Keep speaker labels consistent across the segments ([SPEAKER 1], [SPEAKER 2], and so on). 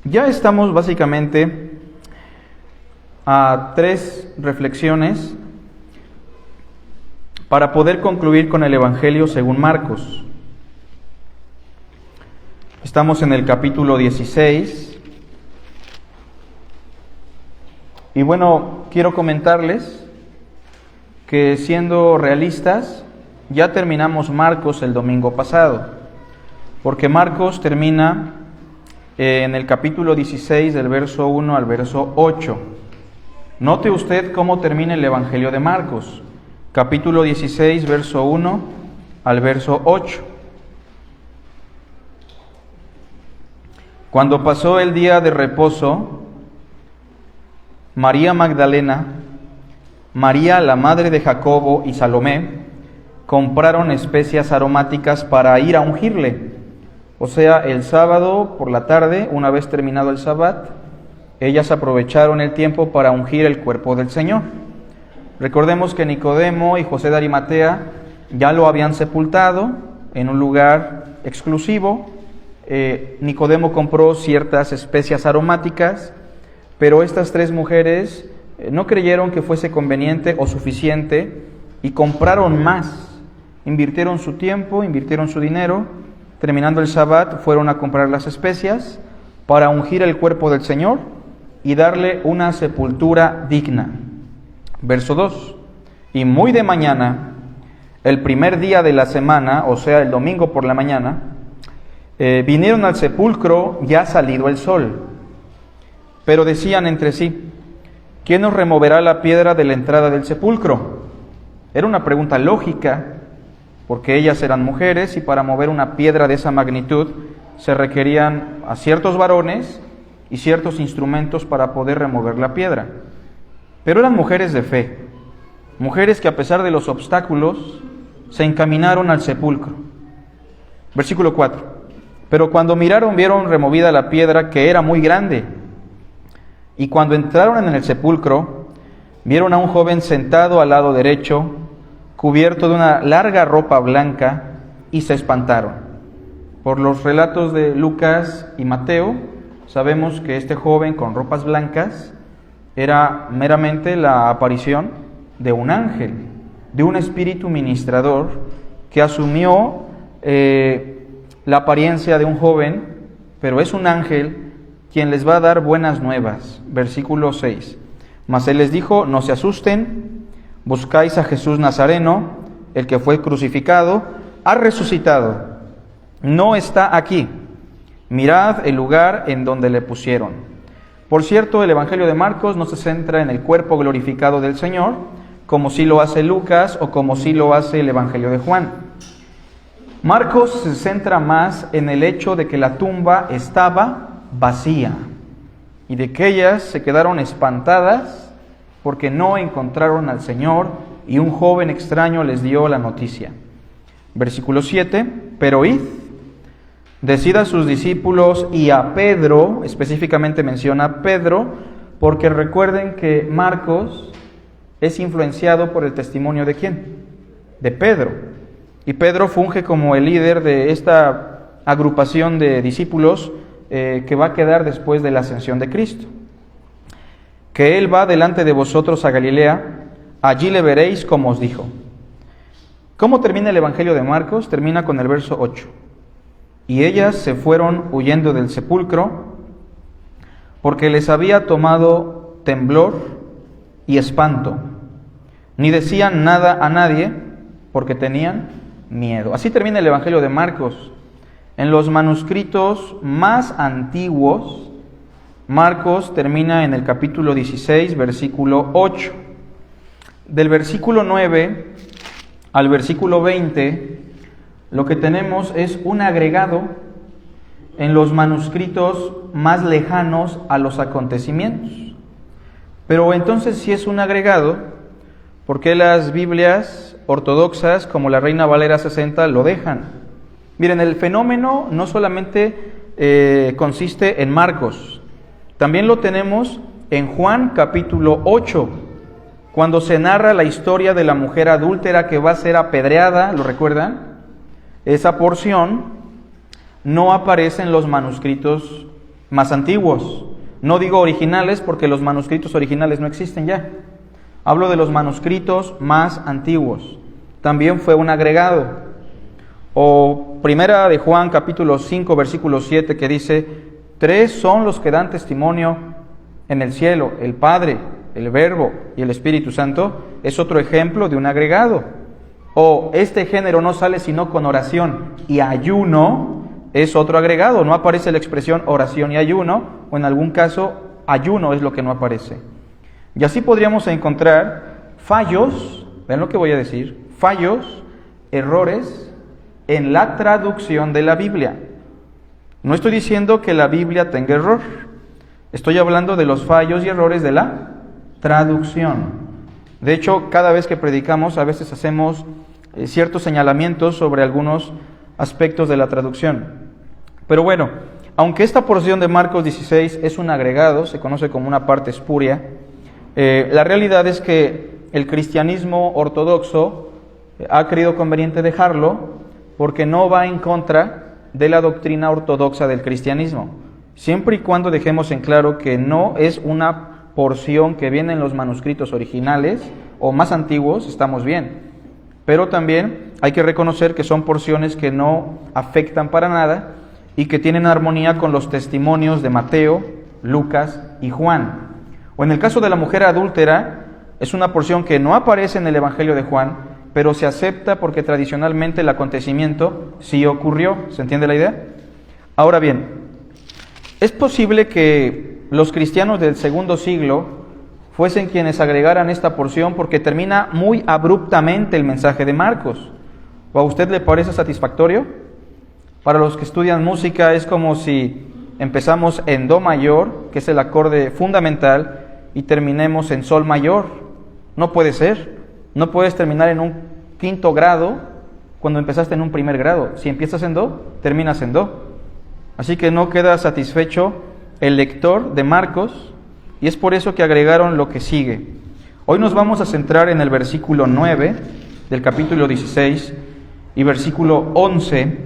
[SPEAKER 1] Ya estamos básicamente a 3 reflexiones para poder concluir con el Evangelio según Marcos. Estamos en el capítulo 16 y bueno, quiero comentarles que siendo realistas, ya terminamos Marcos el domingo pasado, porque Marcos termina en el capítulo 16 del verso 1 al verso 8. Note usted cómo termina el Evangelio de Marcos, capítulo 16, verso 1 al verso 8. Cuando pasó el día de reposo, María Magdalena, María la madre de Jacobo y Salomé compraron especias aromáticas para ir a ungirle. O sea, el sábado por la tarde, una vez terminado el sabbat, ellas aprovecharon el tiempo para ungir el cuerpo del Señor. Recordemos que Nicodemo y José de Arimatea ya lo habían sepultado en un lugar exclusivo. Nicodemo compró ciertas especias aromáticas, pero estas 3 mujeres no creyeron que fuese conveniente o suficiente y compraron más. Invirtieron su tiempo, invirtieron su dinero. Terminando el sabbat, fueron a comprar las especias para ungir el cuerpo del Señor y darle una sepultura digna. Verso 2. Y muy de mañana, el primer día de la semana, o sea, el domingo por la mañana, vinieron al sepulcro ya salido el sol. Pero decían entre sí: ¿quién nos removerá la piedra de la entrada del sepulcro? Era una pregunta lógica, porque ellas eran mujeres y para mover una piedra de esa magnitud se requerían a ciertos varones y ciertos instrumentos para poder remover la piedra. Pero eran mujeres de fe, mujeres que a pesar de los obstáculos se encaminaron al sepulcro. Versículo 4. Pero cuando miraron, vieron removida la piedra, que era muy grande. Y cuando entraron en el sepulcro, vieron a un joven sentado al lado derecho, cubierto de una larga ropa blanca, y se espantaron. Por los relatos de Lucas y Mateo, sabemos que este joven con ropas blancas era meramente la aparición de un ángel, de un espíritu ministrador que asumió la apariencia de un joven, pero es un ángel quien les va a dar buenas nuevas. Versículo 6. Mas él les dijo: no se asusten, buscáis a Jesús Nazareno, el que fue crucificado, ha resucitado, no está aquí. Mirad el lugar en donde le pusieron. Por cierto, el Evangelio de Marcos no se centra en el cuerpo glorificado del Señor, como sí lo hace Lucas o como sí lo hace el Evangelio de Juan. Marcos se centra más en el hecho de que la tumba estaba vacía y de que ellas se quedaron espantadas porque no encontraron al Señor y un joven extraño les dio la noticia. Versículo 7. Pero id, decid a sus discípulos y a Pedro, específicamente menciona a Pedro, porque recuerden que Marcos es influenciado por el testimonio ¿de quién? De Pedro. Y Pedro funge como el líder de esta agrupación de discípulos que va a quedar después de la ascensión de Cristo. Que Él va delante de vosotros a Galilea, allí le veréis como os dijo. ¿Cómo termina el Evangelio de Marcos? Termina con el verso 8. Y ellas se fueron huyendo del sepulcro, porque les había tomado temblor y espanto. Ni decían nada a nadie, porque tenían miedo. Así termina el Evangelio de Marcos. En los manuscritos más antiguos, Marcos termina en el capítulo 16, versículo 8. Del versículo 9 al versículo 20, lo que tenemos es un agregado en los manuscritos más lejanos a los acontecimientos. Pero entonces, si es un agregado, ¿por qué las Biblias ortodoxas, como la Reina Valera 60, lo dejan? Miren, el fenómeno no solamente consiste en Marcos, también lo tenemos en Juan capítulo 8, cuando se narra la historia de la mujer adúltera que va a ser apedreada, ¿lo recuerdan? Esa porción no aparece en los manuscritos más antiguos. No digo originales porque los manuscritos originales no existen ya. Hablo de los manuscritos más antiguos. También fue un agregado. O primera de Juan capítulo 5 versículo 7 que dice: 3 son los que dan testimonio en el cielo, el Padre, el Verbo y el Espíritu Santo. Es otro ejemplo de un agregado. O este género no sale sino con oración y ayuno, es otro agregado. No aparece la expresión oración y ayuno, o en algún caso ayuno es lo que no aparece. Y así podríamos encontrar fallos, ven lo que voy a decir, fallos, errores en la traducción de la Biblia. No estoy diciendo que la Biblia tenga error, estoy hablando de los fallos y errores de la traducción. De hecho, cada vez que predicamos, a veces hacemos ciertos señalamientos sobre algunos aspectos de la traducción. Pero bueno, aunque esta porción de Marcos 16 es un agregado, se conoce como una parte espuria, la realidad es que el cristianismo ortodoxo ha creído conveniente dejarlo porque no va en contra de la doctrina ortodoxa del cristianismo, siempre y cuando dejemos en claro que no es una porción que viene en los manuscritos originales o más antiguos, estamos bien. Pero también hay que reconocer que son porciones que no afectan para nada y que tienen armonía con los testimonios de Mateo, Lucas y Juan. O en el caso de la mujer adúltera, es una porción que no aparece en el Evangelio de Juan, pero se acepta porque tradicionalmente el acontecimiento sí ocurrió. ¿Se entiende la idea? Ahora bien, es posible que los cristianos del segundo siglo fuesen quienes agregaran esta porción porque termina muy abruptamente el mensaje de Marcos. ¿O a usted le parece satisfactorio? Para los que estudian música es como si empezamos en Do mayor, que es el acorde fundamental, y terminemos en Sol mayor. No puede ser. No puedes terminar en un quinto grado cuando empezaste en un primer grado. Si empiezas en Do, terminas en Do. Así que no queda satisfecho el lector de Marcos, y es por eso que agregaron lo que sigue. Hoy nos vamos a centrar en el versículo 9 del capítulo 16 y versículo 11,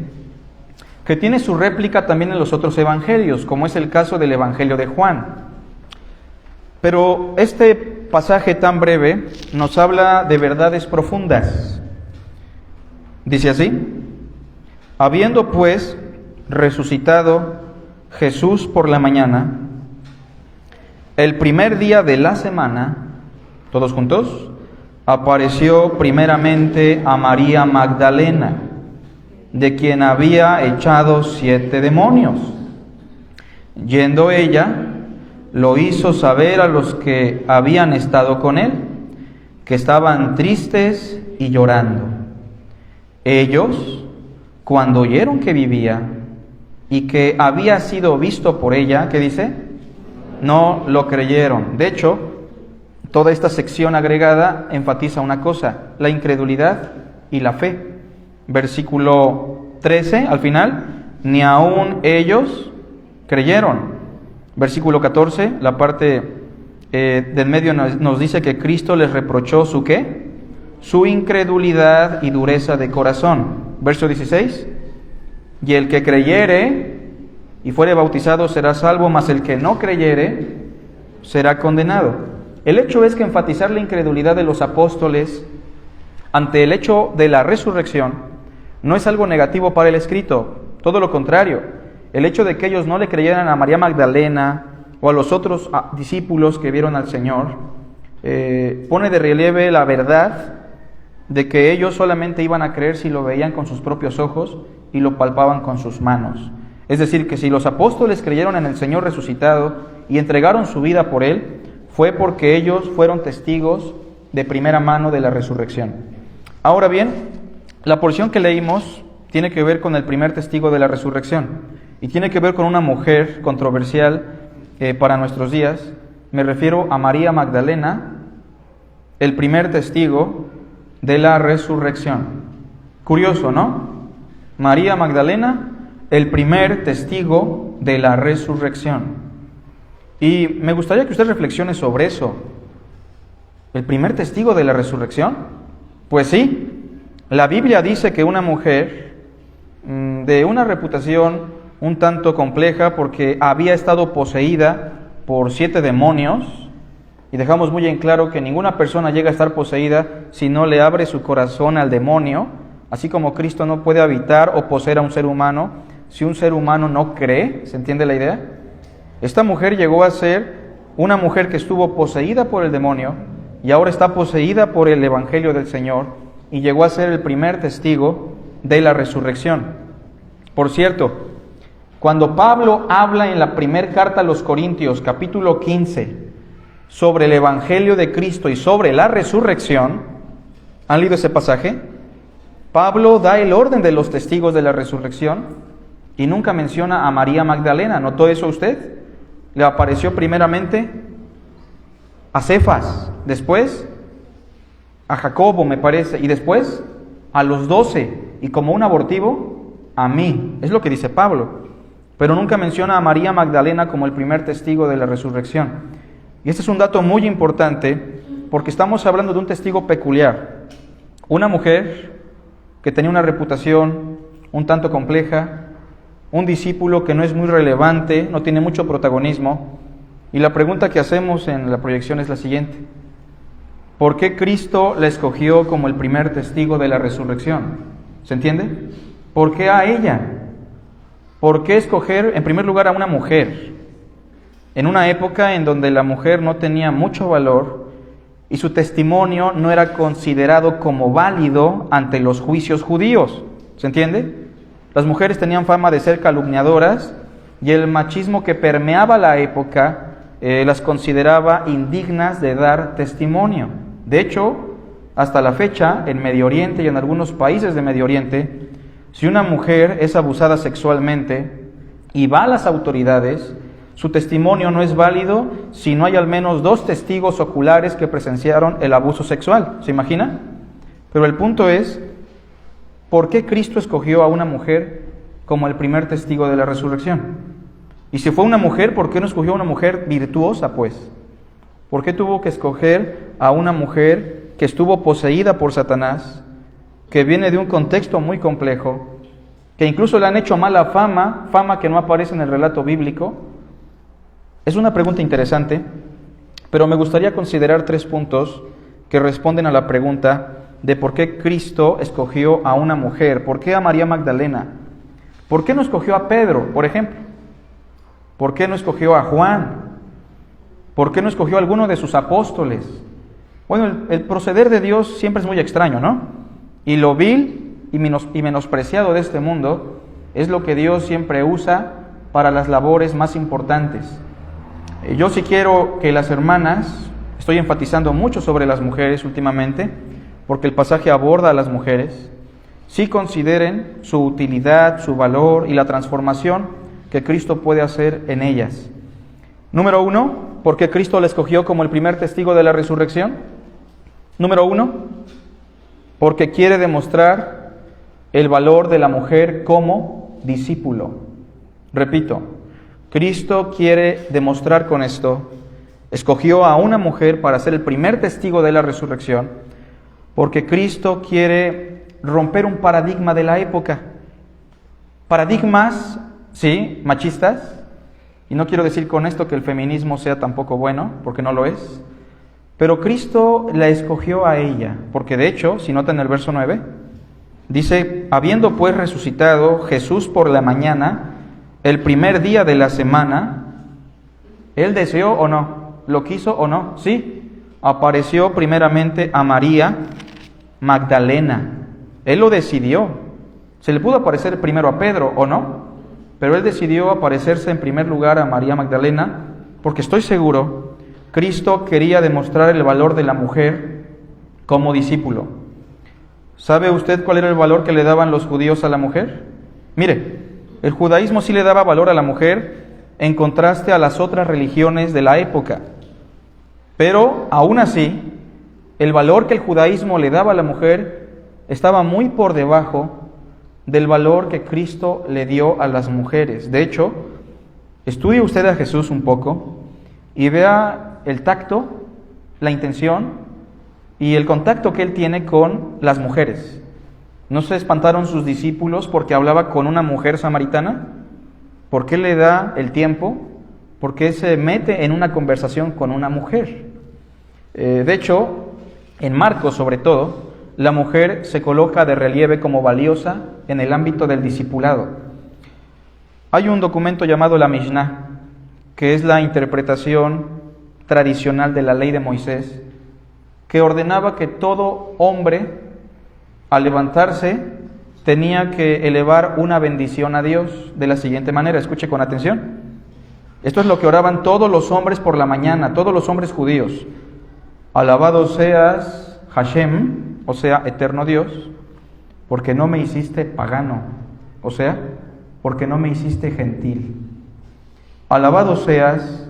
[SPEAKER 1] que tiene su réplica también en los otros evangelios, como es el caso del Evangelio de Juan. Pero este pasaje tan breve nos habla de verdades profundas. Dice así: habiendo pues resucitado Jesús por la mañana, el primer día de la semana, todos juntos, apareció primeramente a María Magdalena, de quien había echado 7 demonios. Yendo ella, lo hizo saber a los que habían estado con él, que estaban tristes y llorando. Ellos, cuando oyeron que vivía y que había sido visto por ella, ¿qué dice? No lo creyeron. De hecho, toda esta sección agregada enfatiza una cosa: la incredulidad y la fe. Versículo 13, al final, ni aun ellos creyeron. Versículo 14, la parte del medio nos dice que Cristo les reprochó su ¿qué? Su incredulidad y dureza de corazón. Verso 16, y el que creyere y fuere bautizado será salvo, mas el que no creyere será condenado. El hecho es que enfatizar la incredulidad de los apóstoles ante el hecho de la resurrección no es algo negativo para el escrito, todo lo contrario. El hecho de que ellos no le creyeran a María Magdalena o a los otros discípulos que vieron al Señor pone de relieve la verdad de que ellos solamente iban a creer si lo veían con sus propios ojos y lo palpaban con sus manos. Es decir, que si los apóstoles creyeron en el Señor resucitado y entregaron su vida por Él, fue porque ellos fueron testigos de primera mano de la resurrección. Ahora bien, la porción que leímos tiene que ver con el primer testigo de la resurrección y tiene que ver con una mujer controversial para nuestros días. Me refiero a María Magdalena, el primer testigo de la resurrección. Curioso, ¿no? María Magdalena, el primer testigo de la resurrección. Y me gustaría que usted reflexione sobre eso. ¿El primer testigo de la resurrección? Pues sí, la Biblia dice que una mujer de una reputación un tanto compleja porque había estado poseída por 7 demonios, y dejamos muy en claro que ninguna persona llega a estar poseída si no le abre su corazón al demonio, así como Cristo no puede habitar o poseer a un ser humano si un ser humano no cree. ¿Se entiende la idea? Esta mujer llegó a ser una mujer que estuvo poseída por el demonio y ahora está poseída por el Evangelio del Señor y llegó a ser el primer testigo de la resurrección. Por cierto, cuando Pablo habla en la primera carta a los Corintios, capítulo 15, sobre el Evangelio de Cristo y sobre la resurrección, ¿han leído ese pasaje? Pablo da el orden de los testigos de la resurrección y nunca menciona a María Magdalena. ¿Notó eso usted? Le apareció primeramente a Cefas, después a Jacobo, me parece, y después a los 12, y como un abortivo, a mí. Es lo que dice Pablo. Pero nunca menciona a María Magdalena como el primer testigo de la resurrección. Y este es un dato muy importante porque estamos hablando de un testigo peculiar. Una mujer que tenía una reputación un tanto compleja, un discípulo que no es muy relevante, no tiene mucho protagonismo. Y la pregunta que hacemos en la proyección es la siguiente: ¿por qué Cristo la escogió como el primer testigo de la resurrección? ¿Se entiende? ¿Por qué a ella? ¿Por qué escoger en primer lugar a una mujer? En una época en donde la mujer no tenía mucho valor y su testimonio no era considerado como válido ante los juicios judíos. ¿Se entiende? Las mujeres tenían fama de ser calumniadoras y el machismo que permeaba la época las consideraba indignas de dar testimonio. De hecho, hasta la fecha, en Medio Oriente y en algunos países de Medio Oriente, si una mujer es abusada sexualmente y va a las autoridades, su testimonio no es válido si no hay al menos 2 testigos oculares que presenciaron el abuso sexual. ¿Se imagina? Pero el punto es, ¿por qué Cristo escogió a una mujer como el primer testigo de la resurrección? Y si fue una mujer, ¿por qué no escogió a una mujer virtuosa, pues? ¿Por qué tuvo que escoger a una mujer que estuvo poseída por Satanás, que viene de un contexto muy complejo, que incluso le han hecho mala fama que no aparece en el relato bíblico? Es una pregunta interesante, pero me gustaría considerar 3 puntos que responden a la pregunta de por qué Cristo escogió a una mujer. ¿Por qué a María Magdalena? ¿Por qué no escogió a Pedro, por ejemplo? ¿Por qué no escogió a Juan? ¿Por qué no escogió a alguno de sus apóstoles? Bueno, el proceder de Dios siempre es muy extraño, ¿no? Y lo vil y menospreciado de este mundo es lo que Dios siempre usa para las labores más importantes. Yo sí quiero que las hermanas, estoy enfatizando mucho sobre las mujeres últimamente, porque el pasaje aborda a las mujeres, sí consideren su utilidad, su valor y la transformación que Cristo puede hacer en ellas. Número 1, ¿por qué Cristo la escogió como el primer testigo de la resurrección? Número 1, porque quiere demostrar el valor de la mujer como discípulo. Repito, Cristo quiere demostrar con esto, escogió a una mujer para ser el primer testigo de la resurrección, porque Cristo quiere romper un paradigma de la época. Paradigmas, sí, machistas, y no quiero decir con esto que el feminismo sea tampoco bueno, porque no lo es, pero Cristo la escogió a ella, porque de hecho, si notan el verso 9, dice: habiendo pues resucitado Jesús por la mañana, el primer día de la semana, ¿Él deseó o no? ¿Lo quiso o no? Sí, apareció primeramente a María Magdalena. Él lo decidió. Se le pudo aparecer primero a Pedro o no, pero Él decidió aparecerse en primer lugar a María Magdalena, porque estoy seguro, Cristo quería demostrar el valor de la mujer como discípulo. ¿Sabe usted cuál era el valor que le daban los judíos a la mujer? Mire, el judaísmo sí le daba valor a la mujer en contraste a las otras religiones de la época. Pero aún así, el valor que el judaísmo le daba a la mujer estaba muy por debajo del valor que Cristo le dio a las mujeres. De hecho, estudie usted a Jesús un poco y vea el tacto, la intención y el contacto que Él tiene con las mujeres. ¿No se espantaron sus discípulos porque hablaba con una mujer samaritana? ¿Por qué le da el tiempo? Porque se mete en una conversación con una mujer. De hecho, en Marcos sobre todo, la mujer se coloca de relieve como valiosa en el ámbito del discipulado. Hay un documento llamado la Mishnah, que es la interpretación tradicional de la ley de Moisés, que ordenaba que todo hombre, al levantarse, tenía que elevar una bendición a Dios de la siguiente manera. Escuche con atención. Esto es lo que oraban todos los hombres por la mañana, todos los hombres judíos. Alabado seas, Hashem, o sea, eterno Dios, porque no me hiciste pagano, o sea, porque no me hiciste gentil. Alabado seas,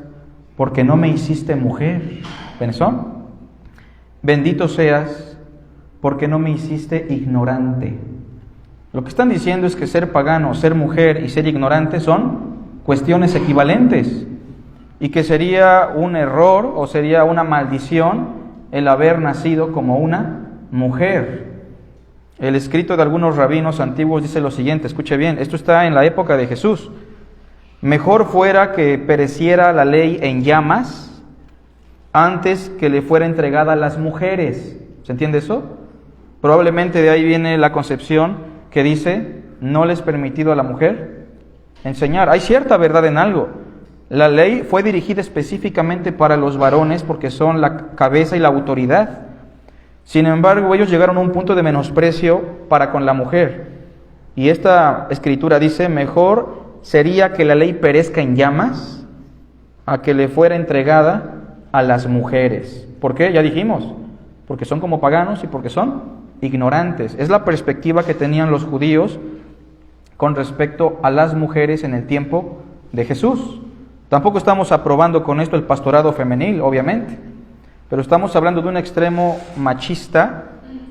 [SPEAKER 1] porque no me hiciste mujer. ¿Pensó? Bendito seas, porque no me hiciste ignorante. Lo que están diciendo es que ser pagano, ser mujer y ser ignorante son cuestiones equivalentes, y que sería un error o sería una maldición el haber nacido como una mujer. El escrito de algunos rabinos antiguos dice lo siguiente, escuche bien, esto está en la época de Jesús: mejor fuera que pereciera la ley en llamas antes que le fuera entregada a las mujeres. ¿Se entiende eso? Probablemente de ahí viene la concepción que dice, no les es permitido a la mujer enseñar. Hay cierta verdad en algo. La ley fue dirigida específicamente para los varones porque son la cabeza y la autoridad. Sin embargo, ellos llegaron a un punto de menosprecio para con la mujer. Y esta escritura dice, mejor sería que la ley perezca en llamas a que le fuera entregada a las mujeres. ¿Por qué? Ya dijimos, porque son como paganos y porque son ignorantes. Es la perspectiva que tenían los judíos con respecto a las mujeres en el tiempo de Jesús. Tampoco estamos aprobando con esto el pastorado femenil, obviamente, pero estamos hablando de un extremo machista,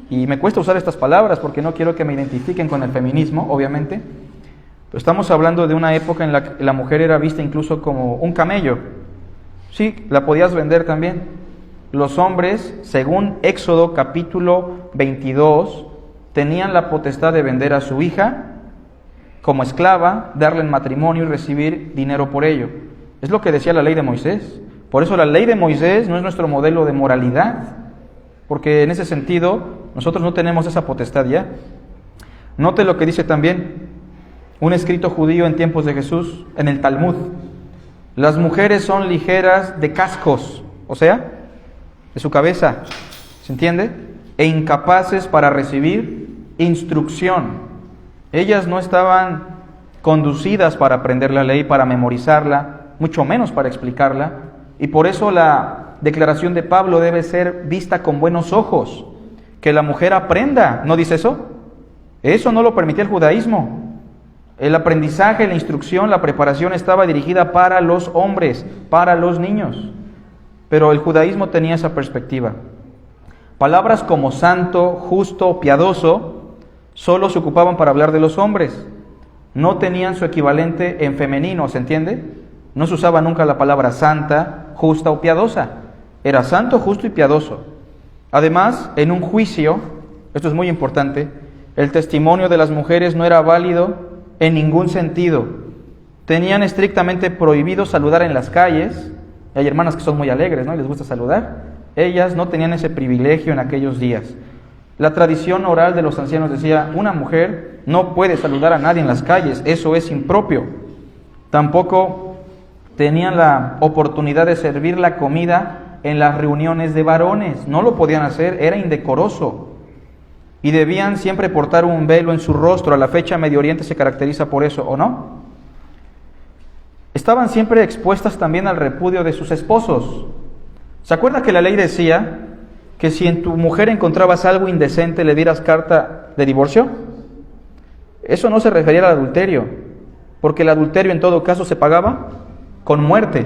[SPEAKER 1] y me cuesta usar estas palabras porque no quiero que me identifiquen con el feminismo, obviamente, pero estamos hablando de una época en la que la mujer era vista incluso como un camello. Sí, la podías vender también. Los hombres, según Éxodo capítulo 22, tenían la potestad de vender a su hija como esclava, darle en matrimonio y recibir dinero por ello. Es lo que decía la ley de Moisés. Por eso la ley de Moisés no es nuestro modelo de moralidad, porque en ese sentido nosotros no tenemos esa potestad ya. Note lo que dice también un escrito judío en tiempos de Jesús en el Talmud. Las mujeres son ligeras de cascos, o sea, de su cabeza, ¿se entiende? E incapaces para recibir instrucción. Ellas no estaban conducidas para aprender la ley, para memorizarla, mucho menos para explicarla, y por eso la declaración de Pablo debe ser vista con buenos ojos, que la mujer aprenda. ¿No dice eso? Eso no lo permitía el judaísmo. El aprendizaje, la instrucción, la preparación estaba dirigida para los hombres, para los niños, pero el judaísmo tenía esa perspectiva. Palabras como santo, justo, piadoso, solo se ocupaban para hablar de los hombres. No tenían su equivalente en femenino, ¿se entiende? No se usaba nunca la palabra santa, justa o piadosa. Era santo, justo y piadoso. Además, en un juicio, esto es muy importante, el testimonio de las mujeres no era válido en ningún sentido. Tenían estrictamente prohibido saludar en las calles. Hay hermanas que son muy alegres, ¿no? Y les gusta saludar. Ellas no tenían ese privilegio en aquellos días. La tradición oral de los ancianos decía, una mujer no puede saludar a nadie en las calles, eso es impropio. Tampoco tenían la oportunidad de servir la comida en las reuniones de varones, no lo podían hacer, era indecoroso. Y debían siempre portar un velo en su rostro. A la fecha Medio Oriente se caracteriza por eso, ¿o no? Estaban siempre expuestas también al repudio de sus esposos. ¿Se acuerda que la ley decía que si en tu mujer encontrabas algo indecente le dieras carta de divorcio? Eso no se refería al adulterio, porque el adulterio en todo caso se pagaba con muerte.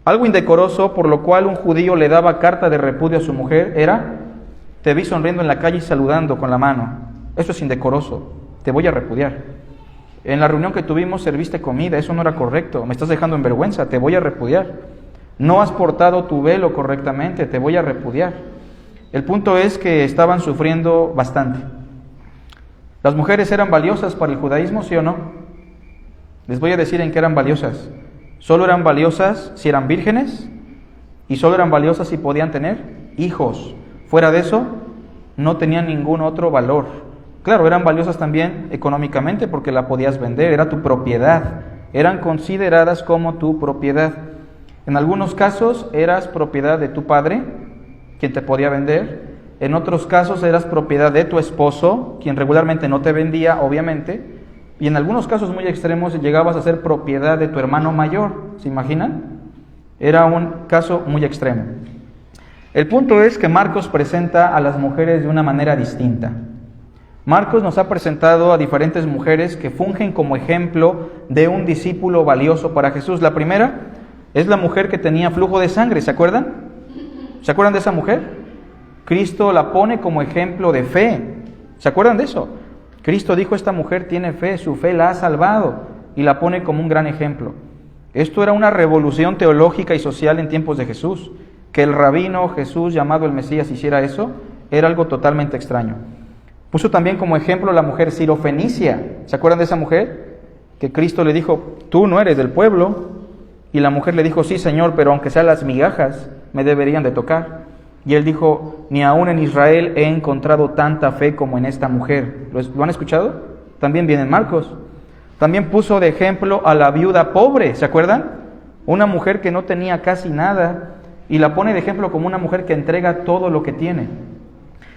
[SPEAKER 1] Algo indecoroso por lo cual un judío le daba carta de repudio a su mujer era, te vi sonriendo en la calle y saludando con la mano. Eso es indecoroso, te voy a repudiar. En la reunión que tuvimos serviste comida, eso no era correcto, me estás dejando en vergüenza, te voy a repudiar. No has portado tu velo correctamente, te voy a repudiar. El punto es que estaban sufriendo bastante. ¿Las mujeres eran valiosas para el judaísmo, sí o no? Les voy a decir en qué eran valiosas. Solo eran valiosas si eran vírgenes y solo eran valiosas si podían tener hijos. Fuera de eso, no tenían ningún otro valor. Claro, eran valiosas también económicamente porque la podías vender, era tu propiedad. Eran consideradas como tu propiedad. En algunos casos eras propiedad de tu padre, quien te podía vender. En otros casos eras propiedad de tu esposo, quien regularmente no te vendía, obviamente. Y en algunos casos muy extremos llegabas a ser propiedad de tu hermano mayor. ¿Se imaginan? Era un caso muy extremo. El punto es que Marcos presenta a las mujeres de una manera distinta. Marcos nos ha presentado a diferentes mujeres que fungen como ejemplo de un discípulo valioso para Jesús. La primera es la mujer que tenía flujo de sangre, ¿se acuerdan? ¿Se acuerdan de esa mujer? Cristo la pone como ejemplo de fe. ¿Se acuerdan de eso? Cristo dijo, esta mujer tiene fe, su fe la ha salvado, y la pone como un gran ejemplo. Esto era una revolución teológica y social en tiempos de Jesús. Que el rabino Jesús, llamado el Mesías, hiciera eso, era algo totalmente extraño. Puso también como ejemplo la mujer sirofenicia. ¿Se acuerdan de esa mujer? Que Cristo le dijo, tú no eres del pueblo. Y la mujer le dijo, sí, Señor, pero aunque sean las migajas, me deberían de tocar. Y él dijo, ni aún en Israel he encontrado tanta fe como en esta mujer. ¿Lo han escuchado? También viene en Marcos. También puso de ejemplo a la viuda pobre, ¿se acuerdan? Una mujer que no tenía casi nada, y la pone de ejemplo como una mujer que entrega todo lo que tiene.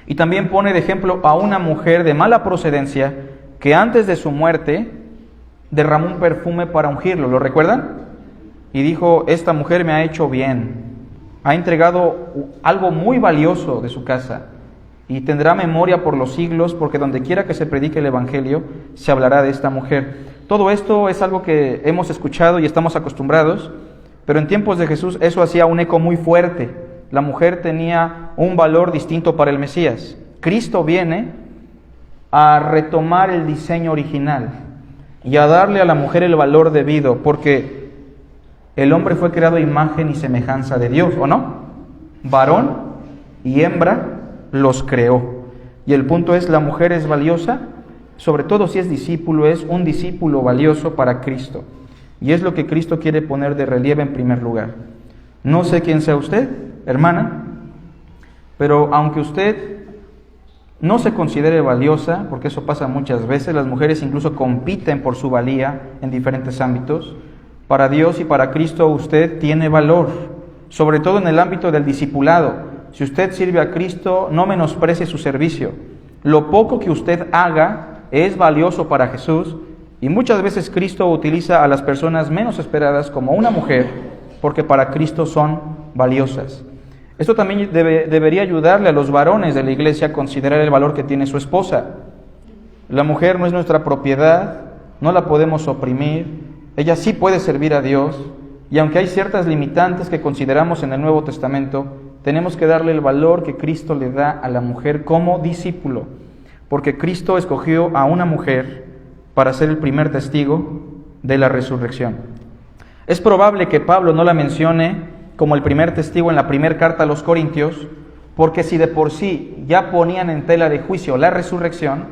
[SPEAKER 1] Y también pone de ejemplo a una mujer de mala procedencia que antes de su muerte derramó un perfume para ungirlo, ¿lo recuerdan? Y dijo, esta mujer me ha hecho bien. Ha entregado algo muy valioso de su casa y tendrá memoria por los siglos, porque donde quiera que se predique el Evangelio, se hablará de esta mujer. Todo esto es algo que hemos escuchado y estamos acostumbrados, pero en tiempos de Jesús eso hacía un eco muy fuerte. La mujer tenía un valor distinto para el Mesías. Cristo viene a retomar el diseño original y a darle a la mujer el valor debido, porque el hombre fue creado a imagen y semejanza de Dios, ¿o no? Varón y hembra los creó. Y el punto es, la mujer es valiosa, sobre todo si es discípulo, es un discípulo valioso para Cristo. Y es lo que Cristo quiere poner de relieve en primer lugar. No sé quién sea usted, hermana, pero aunque usted no se considere valiosa, porque eso pasa muchas veces, las mujeres incluso compiten por su valía en diferentes ámbitos. Para Dios y para Cristo usted tiene valor, sobre todo en el ámbito del discipulado. Si usted sirve a Cristo, no menosprecie su servicio. Lo poco que usted haga es valioso para Jesús, y muchas veces Cristo utiliza a las personas menos esperadas como una mujer, porque para Cristo son valiosas. Esto también debería ayudarle a los varones de la iglesia a considerar el valor que tiene su esposa. La mujer no es nuestra propiedad, no la podemos oprimir. Ella sí puede servir a Dios, y aunque hay ciertas limitantes que consideramos en el Nuevo Testamento, tenemos que darle el valor que Cristo le da a la mujer como discípulo, porque Cristo escogió a una mujer para ser el primer testigo de la resurrección. Es probable que Pablo no la mencione como el primer testigo en la primera carta a los Corintios, porque si de por sí ya ponían en tela de juicio la resurrección,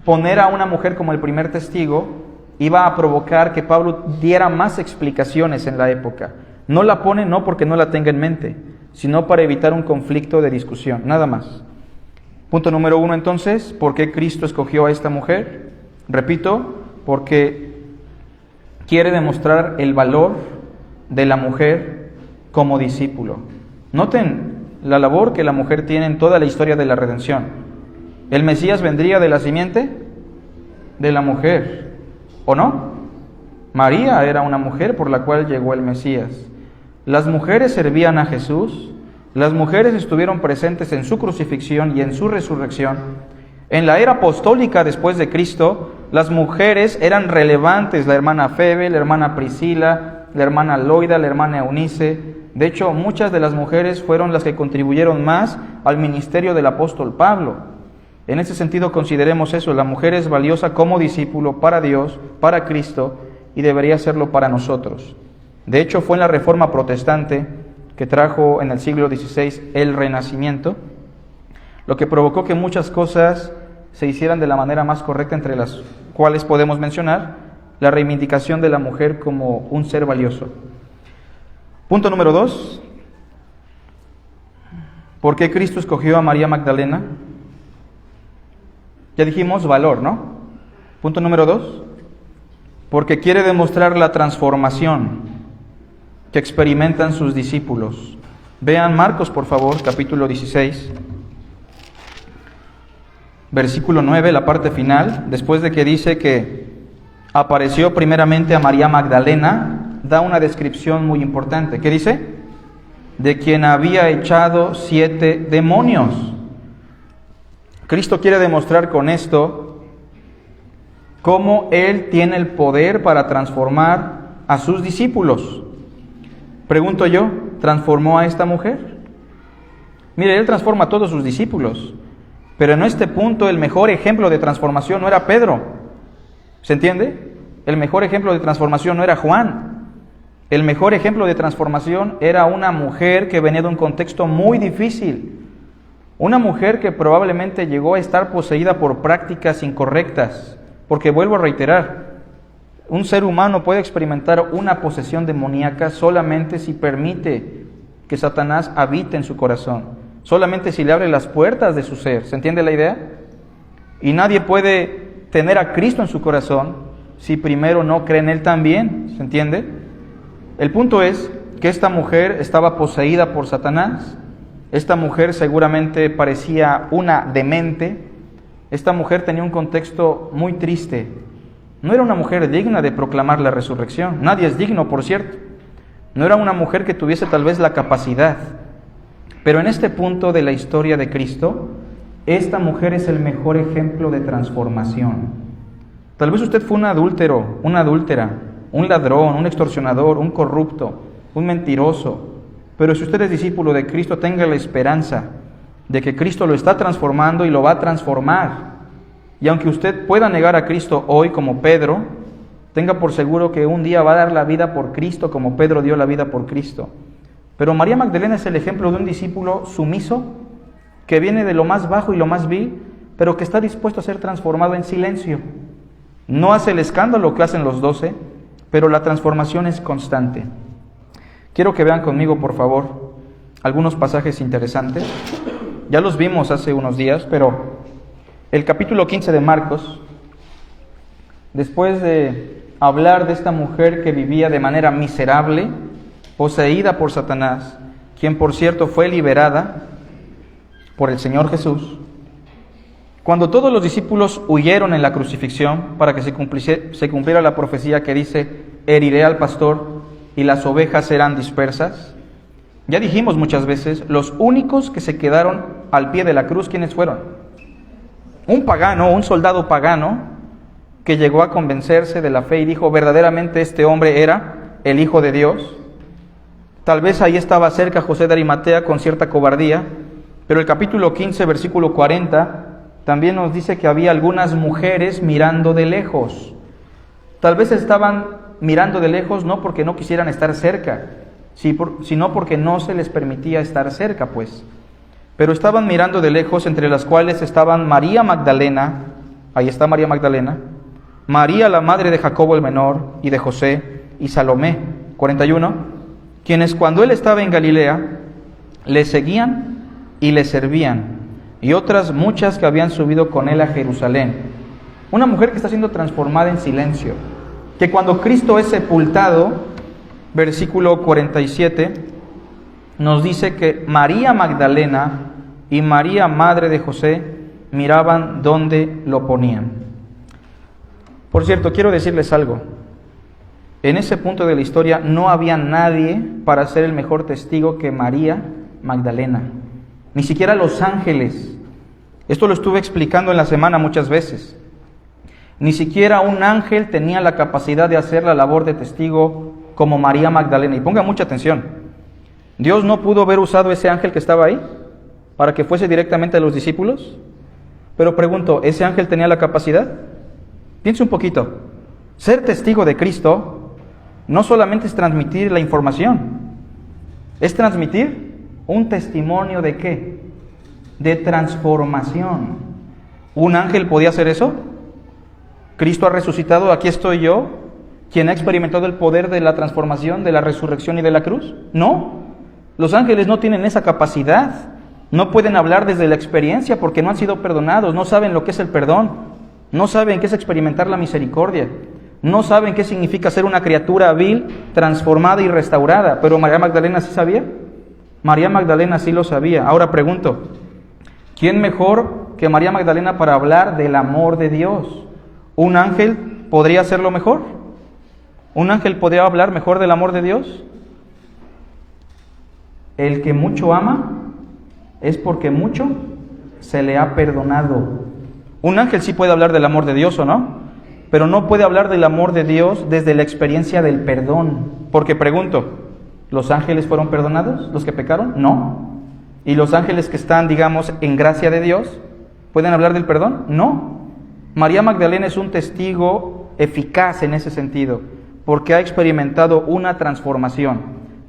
[SPEAKER 1] poner a una mujer como el primer testigo iba a provocar que Pablo diera más explicaciones en la época. No la pone no porque no la tenga en mente, sino para evitar un conflicto de discusión, nada más. Punto número 1 entonces, ¿por qué Cristo escogió a esta mujer? Repito, porque quiere demostrar el valor de la mujer como discípulo. Noten la labor que la mujer tiene en toda la historia de la redención. El Mesías vendría de la simiente de la mujer, ¿o no? María era una mujer por la cual llegó el Mesías. Las mujeres servían a Jesús, las mujeres estuvieron presentes en su crucifixión y en su resurrección. En la era apostólica después de Cristo, las mujeres eran relevantes, la hermana Febe, la hermana Priscila, la hermana Loida, la hermana Eunice. De hecho, muchas de las mujeres fueron las que contribuyeron más al ministerio del apóstol Pablo. En ese sentido, consideremos eso, la mujer es valiosa como discípulo para Dios, para Cristo, y debería serlo para nosotros. De hecho, fue en la Reforma Protestante, que trajo en el siglo XVI el Renacimiento, lo que provocó que muchas cosas se hicieran de la manera más correcta, entre las cuales podemos mencionar la reivindicación de la mujer como un ser valioso. Punto número 2. ¿Por qué Cristo escogió a María Magdalena? Ya dijimos valor, ¿no? Punto número 2. Porque quiere demostrar la transformación que experimentan sus discípulos. Vean Marcos, por favor, capítulo 16, versículo 9, la parte final, después de que dice que apareció primeramente a María Magdalena, da una descripción muy importante. ¿Qué dice? De quien había echado 7 demonios. Cristo quiere demostrar con esto cómo Él tiene el poder para transformar a sus discípulos. Pregunto yo, ¿transformó a esta mujer? Mire, Él transforma a todos sus discípulos, pero en este punto el mejor ejemplo de transformación no era Pedro. ¿Se entiende? El mejor ejemplo de transformación no era Juan. El mejor ejemplo de transformación era una mujer que venía de un contexto muy difícil. Una mujer que probablemente llegó a estar poseída por prácticas incorrectas. Porque vuelvo a reiterar, un ser humano puede experimentar una posesión demoníaca solamente si permite que Satanás habite en su corazón. Solamente si le abre las puertas de su ser. ¿Se entiende la idea? Y nadie puede tener a Cristo en su corazón si primero no cree en Él también. ¿Se entiende? El punto es que esta mujer estaba poseída por Satanás. Esta mujer seguramente parecía una demente. Esta mujer tenía un contexto muy triste. No era una mujer digna de proclamar la resurrección. Nadie es digno, por cierto. No era una mujer que tuviese tal vez la capacidad. Pero en este punto de la historia de Cristo, esta mujer es el mejor ejemplo de transformación. Tal vez usted fue un adúltero, una adúltera, un ladrón, un extorsionador, un corrupto, un mentiroso. Pero si usted es discípulo de Cristo, tenga la esperanza de que Cristo lo está transformando y lo va a transformar. Y aunque usted pueda negar a Cristo hoy como Pedro, tenga por seguro que un día va a dar la vida por Cristo como Pedro dio la vida por Cristo. Pero María Magdalena es el ejemplo de un discípulo sumiso que viene de lo más bajo y lo más vil, pero que está dispuesto a ser transformado en silencio. No hace el escándalo que hacen los 12, pero la transformación es constante. Quiero que vean conmigo, por favor, algunos pasajes interesantes. Ya los vimos hace unos días, pero el capítulo 15 de Marcos, después de hablar de esta mujer que vivía de manera miserable, poseída por Satanás, quien por cierto fue liberada por el Señor Jesús, cuando todos los discípulos huyeron en la crucifixión para que se cumpliera la profecía que dice, heriré al pastor y las ovejas serán dispersas. Ya dijimos muchas veces, los únicos que se quedaron al pie de la cruz, ¿quiénes fueron? Un pagano, un soldado pagano, que llegó a convencerse de la fe y dijo, verdaderamente este hombre era el Hijo de Dios. Tal vez ahí estaba cerca José de Arimatea con cierta cobardía, pero el capítulo 15, versículo 40, también nos dice que había algunas mujeres mirando de lejos. Tal vez estaban mirando de lejos no porque no quisieran estar cerca, sino porque no se les permitía estar cerca, pues. Pero estaban mirando de lejos, entre las cuales estaban María Magdalena, ahí está María Magdalena, María la madre de Jacobo el menor y de José, y Salomé, 41, quienes cuando él estaba en Galilea, le seguían y le servían, y otras muchas que habían subido con él a Jerusalén. Una mujer que está siendo transformada en silencio, que cuando Cristo es sepultado, versículo 47, nos dice que María Magdalena y María, madre de José, miraban dónde lo ponían. Por cierto, quiero decirles algo. En ese punto de la historia no había nadie para ser el mejor testigo que María Magdalena. Ni siquiera los ángeles. Esto lo estuve explicando en la semana muchas veces. Ni siquiera un ángel tenía la capacidad de hacer la labor de testigo como María Magdalena. Y ponga mucha atención. Dios no pudo haber usado ese ángel que estaba ahí para que fuese directamente a los discípulos. Pero pregunto, ¿ese ángel tenía la capacidad? Piense un poquito. Ser testigo de Cristo no solamente es transmitir la información, es transmitir un testimonio de ¿qué? De transformación. ¿Un ángel podía hacer eso? Cristo ha resucitado, aquí estoy yo, ¿Quién ha experimentado el poder de la transformación, de la resurrección y de la cruz? No. Los ángeles no tienen esa capacidad. No pueden hablar desde la experiencia porque no han sido perdonados, no saben lo que es el perdón, no saben qué es experimentar la misericordia, no saben qué significa ser una criatura vil, transformada y restaurada. Pero María Magdalena sí sabía. María Magdalena sí lo sabía. Ahora pregunto, ¿quién mejor que María Magdalena para hablar del amor de Dios? ¿Un ángel podría hacerlo mejor? ¿Un ángel podría hablar mejor del amor de Dios? El que mucho ama es porque mucho se le ha perdonado. Un ángel sí puede hablar del amor de Dios, ¿o no? Pero no puede hablar del amor de Dios desde la experiencia del perdón. Porque pregunto, ¿los ángeles fueron perdonados? ¿Los que pecaron? No. ¿Y los ángeles que están, digamos, en gracia de Dios, pueden hablar del perdón? No. María Magdalena es un testigo eficaz en ese sentido, porque ha experimentado una transformación.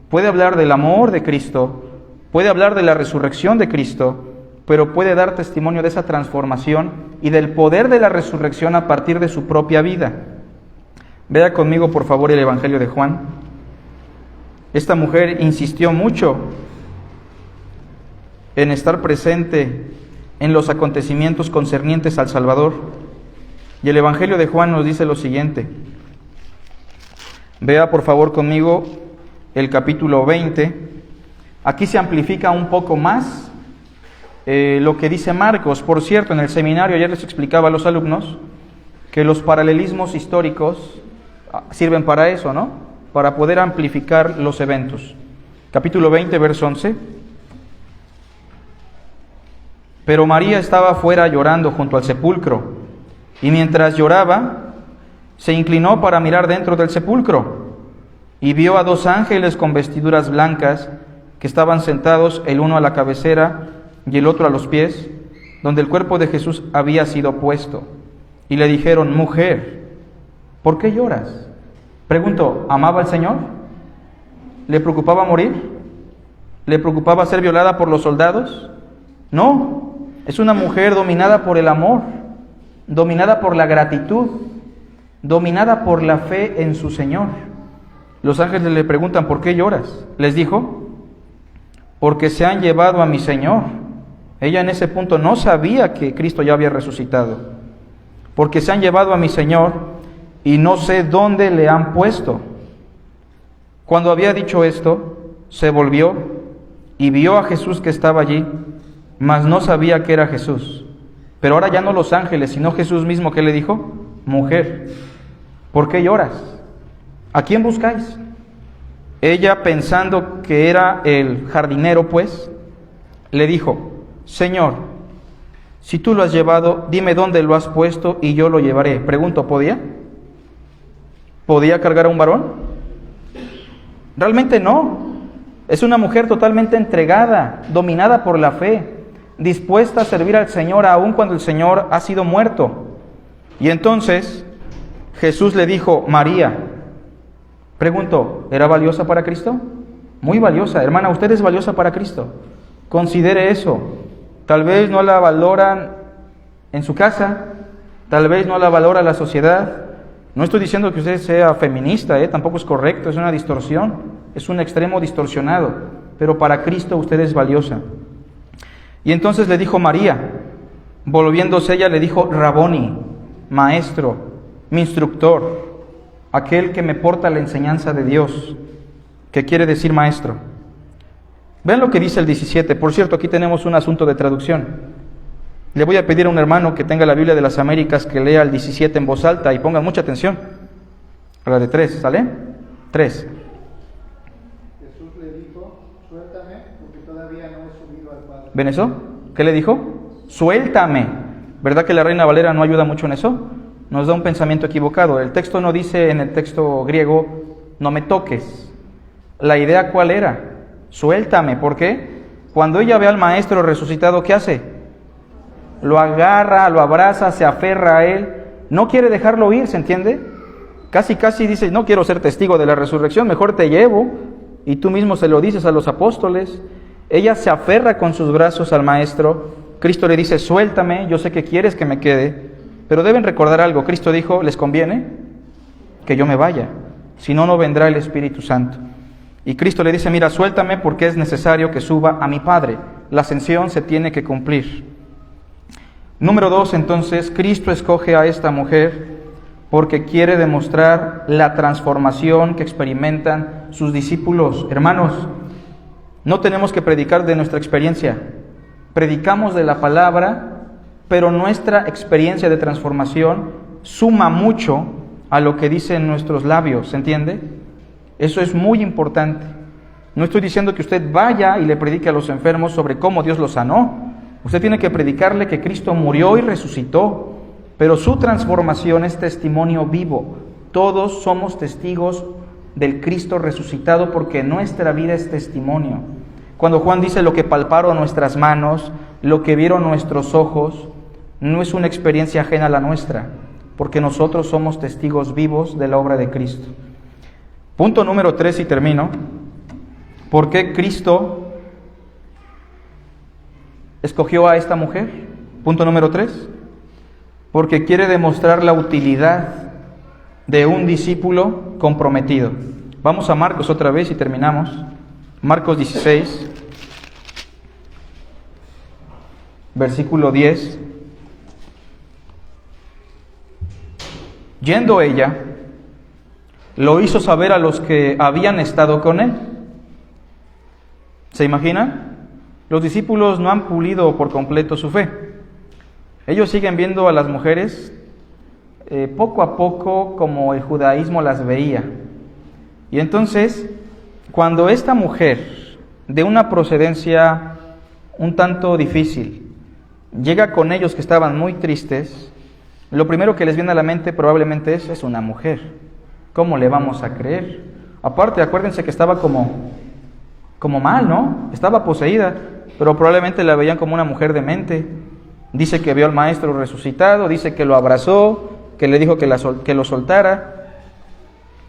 [SPEAKER 1] Puede hablar del amor de Cristo, puede hablar de la resurrección de Cristo, pero puede dar testimonio de esa transformación y del poder de la resurrección a partir de su propia vida. Vea conmigo, por favor, el Evangelio de Juan. Esta mujer insistió mucho en estar presente en los acontecimientos concernientes al Salvador. Y el Evangelio de Juan nos dice lo siguiente. Vea, por favor, conmigo el capítulo 20. Aquí se amplifica un poco más lo que dice Marcos. Por cierto, en el seminario ayer les explicaba a los alumnos que los paralelismos históricos sirven para eso, ¿no? Para poder amplificar los eventos. Capítulo 20, verso 11. Pero María estaba fuera llorando junto al sepulcro, y mientras lloraba, se inclinó para mirar dentro del sepulcro, y vio a 2 ángeles con vestiduras blancas que estaban sentados, el uno a la cabecera y el otro a los pies, donde el cuerpo de Jesús había sido puesto. Y le dijeron: mujer, ¿por qué lloras? Pregunto, ¿amaba al Señor? ¿Le preocupaba morir? ¿Le preocupaba ser violada por los soldados? No, es una mujer dominada por el amor, dominada por la gratitud, dominada por la fe en su Señor. Los ángeles le preguntan: ¿por qué lloras? Les dijo: porque se han llevado a mi Señor. Ella en ese punto no sabía que Cristo ya había resucitado. Porque se han llevado a mi Señor y no sé dónde le han puesto. Cuando había dicho esto, se volvió y vio a Jesús que estaba allí, mas no sabía que era Jesús. Pero ahora ya no los ángeles, sino Jesús mismo, ¿qué le dijo? Mujer, ¿por qué lloras? ¿A quién buscáis? Ella, pensando que era el jardinero, pues, le dijo: Señor, si tú lo has llevado, dime dónde lo has puesto y yo lo llevaré. Pregunto, ¿podía? ¿Podía cargar a un varón? Realmente no. Es una mujer totalmente entregada, dominada por la fe, dispuesta a servir al Señor aun cuando el Señor ha sido muerto. Y entonces Jesús le dijo: María. Pregunto, ¿era valiosa para Cristo? Muy valiosa. Hermana, usted es valiosa para Cristo. Considere eso. Tal vez no la valoran en su casa, tal vez no la valora la sociedad. No estoy diciendo que usted sea feminista, tampoco es correcto, es una distorsión, es un extremo distorsionado. Pero para Cristo usted es valiosa. Y entonces le dijo María, volviéndose ella le dijo: Raboni, maestro, mi instructor, aquel que me porta la enseñanza de Dios. ¿Qué quiere decir maestro? Vean lo que dice el 17. Por cierto, aquí tenemos un asunto de traducción. Le voy a pedir a un hermano que tenga la Biblia de las Américas que lea el 17 en voz alta y pongan mucha atención. A la de 3, ¿sale? 3.
[SPEAKER 2] Jesús le dijo: suéltame, porque todavía no he subido al Padre.
[SPEAKER 1] ¿Ven eso? ¿Qué le dijo? Suéltame. ¿Verdad que la Reina Valera no ayuda mucho en eso? Nos da un pensamiento equivocado. El texto no dice en el texto griego: no me toques. ¿La idea cuál era? Suéltame. ¿Por qué? Cuando ella ve al Maestro resucitado, ¿qué hace? Lo agarra, lo abraza, se aferra a él. No quiere dejarlo ir, ¿se entiende? Casi dice: no quiero ser testigo de la resurrección, mejor te llevo. Y tú mismo se lo dices a los apóstoles. Ella se aferra con sus brazos al Maestro. Cristo le dice: suéltame, yo sé que quieres que me quede. Pero deben recordar algo. Cristo dijo: ¿les conviene? que yo me vaya, si no, no vendrá el Espíritu Santo. Y Cristo le dice, mira, suéltame porque es necesario que suba a mi Padre. La ascensión se tiene que cumplir. Número 2, entonces, Cristo escoge a esta mujer porque quiere demostrar la transformación que experimentan sus discípulos. Hermanos, no tenemos que predicar de nuestra experiencia. Predicamos de la palabra, pero nuestra experiencia de transformación suma mucho a lo que dicen nuestros labios, ¿se entiende? Eso es muy importante. No estoy diciendo que usted vaya y le predique a los enfermos sobre cómo Dios los sanó. Usted tiene que predicarle que Cristo murió y resucitó, pero su transformación es testimonio vivo. Todos somos testigos del Cristo resucitado porque nuestra vida es testimonio. Cuando Juan dice lo que palparon nuestras manos, lo que vieron nuestros ojos, no es una experiencia ajena a la nuestra, porque nosotros somos testigos vivos de la obra de Cristo. Punto número 3 y termino. ¿Por qué Cristo escogió a esta mujer? Punto número 3. Porque quiere demostrar la utilidad de un discípulo comprometido. Vamos a Marcos otra vez y terminamos. Marcos 16, versículo 10. Yendo ella, lo hizo saber a los que habían estado con él. ¿Se imaginan? Los discípulos no han pulido por completo su fe. Ellos siguen viendo a las mujeres poco a poco como el judaísmo las veía. Y entonces, cuando esta mujer, de una procedencia un tanto difícil, llega con ellos que estaban muy tristes, lo primero que les viene a la mente probablemente es una mujer. ¿Cómo le vamos a creer? Aparte, acuérdense que estaba como mal, ¿no? Estaba poseída, pero probablemente la veían como una mujer demente. Dice que vio al maestro resucitado, dice que lo abrazó, que le dijo que lo soltara.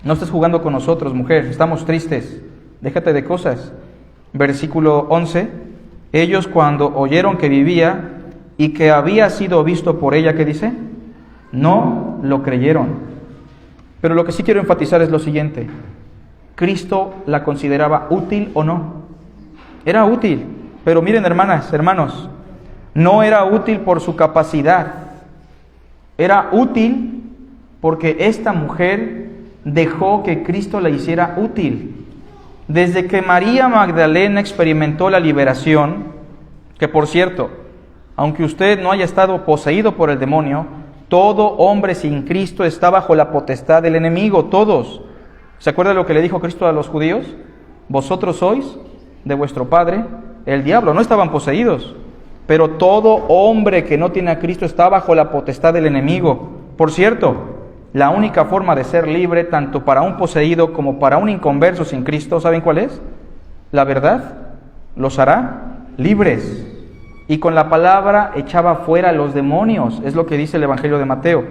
[SPEAKER 1] No estés jugando con nosotros, mujer, estamos tristes, déjate de cosas. Versículo 11, ellos cuando oyeron que vivía y que había sido visto por ella, ¿qué dice? No lo creyeron. Pero lo que sí quiero enfatizar es lo siguiente: ¿Cristo la consideraba útil o no? Era útil, pero miren, hermanas, hermanos, no era útil por su capacidad, era útil porque esta mujer dejó que Cristo la hiciera útil. Desde que María Magdalena experimentó la liberación, que por cierto, aunque usted no haya estado poseído por el demonio, todo hombre sin Cristo está bajo la potestad del enemigo, todos. ¿Se acuerda lo que le dijo Cristo a los judíos? Vosotros sois de vuestro padre el diablo. No estaban poseídos, pero todo hombre que no tiene a Cristo está bajo la potestad del enemigo. Por cierto, la única forma de ser libre, tanto para un poseído como para un inconverso sin Cristo, ¿saben cuál es? La verdad los hará libres. Y con la palabra echaba fuera a los demonios, es lo que dice el Evangelio de Mateo.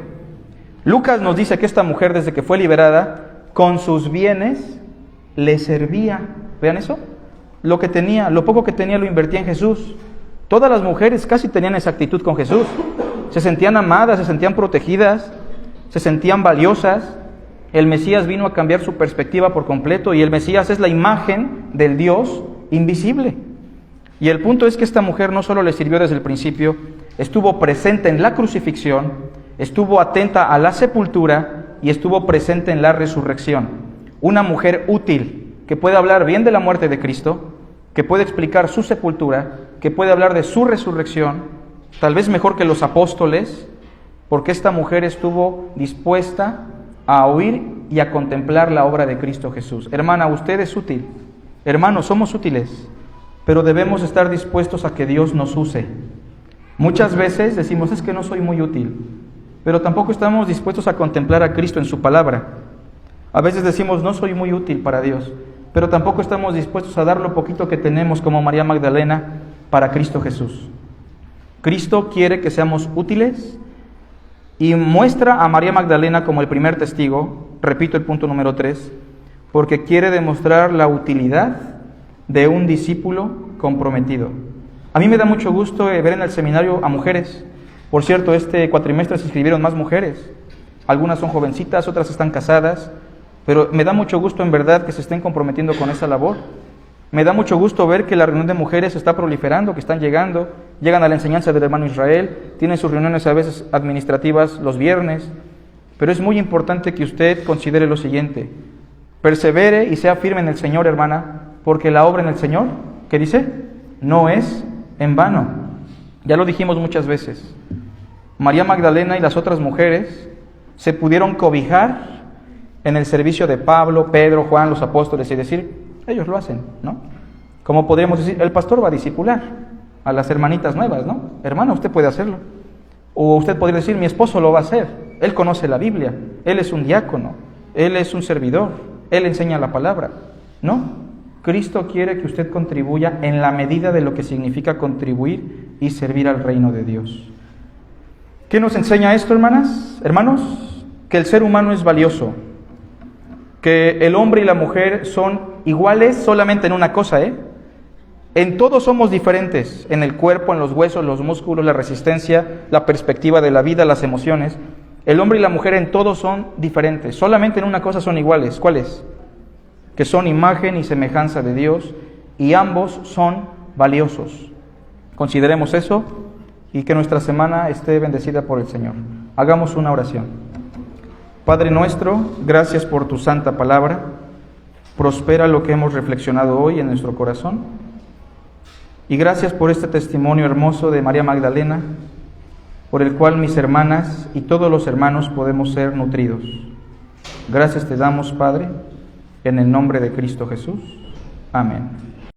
[SPEAKER 1] Lucas nos dice que esta mujer, desde que fue liberada, con sus bienes le servía. ¿Vean eso? Lo que tenía, lo poco que tenía lo invertía en Jesús. Todas las mujeres casi tenían esa actitud con Jesús. Se sentían amadas, se sentían protegidas, se sentían valiosas. El Mesías vino a cambiar su perspectiva por completo, y el Mesías es la imagen del Dios invisible. Y el punto es que esta mujer no solo le sirvió desde el principio, estuvo presente en la crucifixión, estuvo atenta a la sepultura y estuvo presente en la resurrección. Una mujer útil, que puede hablar bien de la muerte de Cristo, que puede explicar su sepultura, que puede hablar de su resurrección, tal vez mejor que los apóstoles, porque esta mujer estuvo dispuesta a oír y a contemplar la obra de Cristo Jesús. Hermana, usted es útil. Hermanos, somos útiles, pero debemos estar dispuestos a que Dios nos use. Muchas veces decimos, es que no soy muy útil, pero tampoco estamos dispuestos a contemplar a Cristo en su palabra. A veces decimos, no soy muy útil para Dios, pero tampoco estamos dispuestos a dar lo poquito que tenemos, como María Magdalena, para Cristo Jesús. Cristo quiere que seamos útiles y muestra a María Magdalena como el primer testigo, repito el punto número 3, porque quiere demostrar la utilidad de un discípulo comprometido. A mí me da mucho gusto ver en el seminario a mujeres. Por cierto, este cuatrimestre se inscribieron más mujeres. Algunas son jovencitas, otras están casadas, pero me da mucho gusto en verdad que se estén comprometiendo con esa labor. Me da mucho gusto ver que la reunión de mujeres está proliferando, que están llegando, llegan a la enseñanza del hermano Israel, tienen sus reuniones a veces administrativas los viernes, pero es muy importante que usted considere lo siguiente: persevere y sea firme en el Señor, hermana, porque la obra en el Señor, ¿qué dice? No es en vano. Ya lo dijimos muchas veces. María Magdalena y las otras mujeres se pudieron cobijar en el servicio de Pablo, Pedro, Juan, los apóstoles, y decir, ellos lo hacen, ¿no? Como podríamos decir, el pastor va a discipular a las hermanitas nuevas, ¿no? Hermana, usted puede hacerlo. O usted podría decir, mi esposo lo va a hacer, él conoce la Biblia, él es un diácono, él es un servidor, él enseña la palabra. No, Cristo quiere que usted contribuya en la medida de lo que significa contribuir y servir al reino de Dios. ¿Qué nos enseña esto, hermanas? Hermanos, que el ser humano es valioso, que el hombre y la mujer son iguales solamente en una cosa, En todo somos diferentes, en el cuerpo, en los huesos, los músculos, la resistencia, la perspectiva de la vida, las emociones. El hombre y la mujer en todo son diferentes, solamente en una cosa son iguales. ¿Cuál es? Que son imagen y semejanza de Dios y ambos son valiosos. Consideremos eso y que nuestra semana esté bendecida por el Señor. Hagamos una oración. Padre nuestro, gracias por tu santa palabra. Prospera lo que hemos reflexionado hoy en nuestro corazón. Y gracias por este testimonio hermoso de María Magdalena, por el cual mis hermanas y todos los hermanos podemos ser nutridos. Gracias te damos, Padre, en el nombre de Cristo Jesús. Amén.